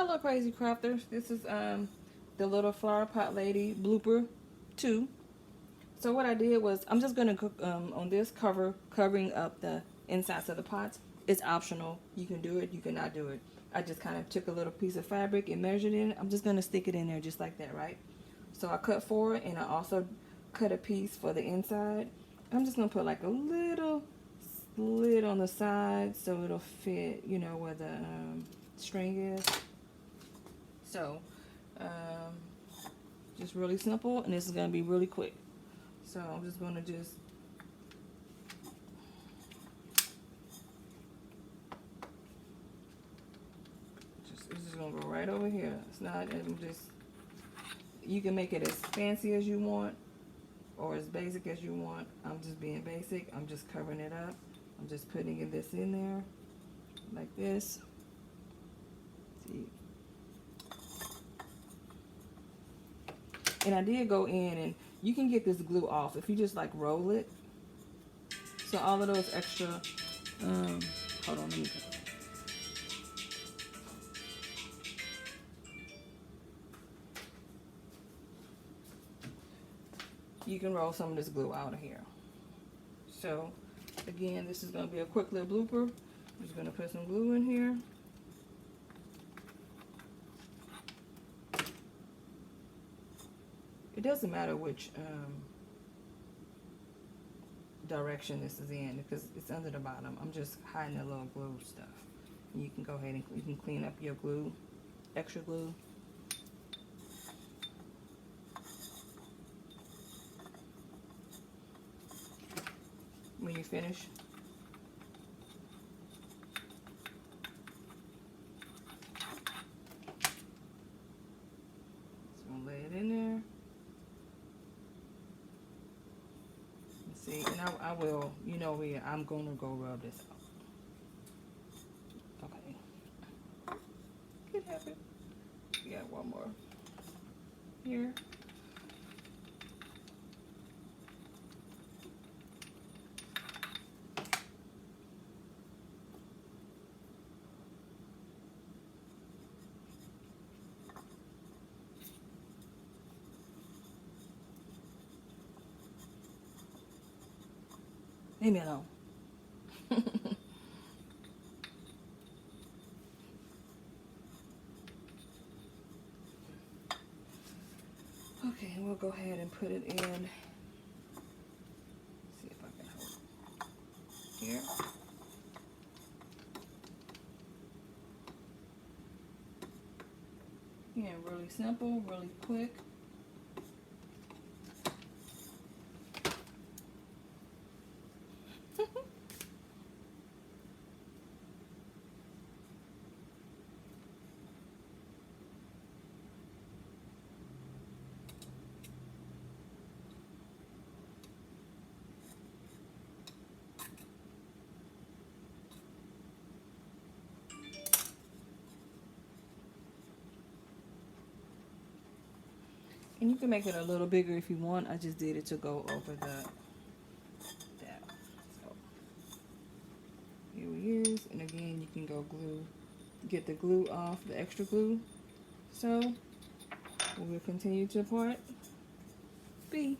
Hello crazy crafters. This is the little flower pot lady blooper 2. So what I did was I'm just gonna cook on this covering up the insides of the pots. It's optional. You can do it, you cannot do it. I just kind of took a little piece of fabric and measured it. I'm just gonna stick it in there just like that, right? So I cut 4 and I also cut a piece for the inside. I'm just gonna put like a little slit on the side so it'll fit, you know, where the string is. So just really simple, and this is going to be really quick. So I'm just going to this is going to go right over here. It's not, you can make it as fancy as you want or as basic as you want. I'm just being basic. I'm just covering it up. I'm just putting this in there like this. See. And I did go in, and you can get this glue off if you just like roll it. So all of those extra, hold on, let me. You can roll some of this glue out of here. So again, this is going to be a quick little blooper. I'm just going to put some glue in here. It doesn't matter which direction this is in because it's under the bottom. I'm just hiding the little glue stuff. And you can go ahead and you can clean up your glue, extra glue. When you finish. Just gonna lay it in there. See, and I will, you know, I'm going to go rub this out. Okay. Get happy. We got one more here. Leave me alone. Okay, we'll go ahead and put it in. See if I can hold it here. Yeah, really simple, really quick. And you can make it a little bigger if you want. I just did it to go over that. So here he is. And again, you can go get the glue off, the extra glue. So we'll continue to part B.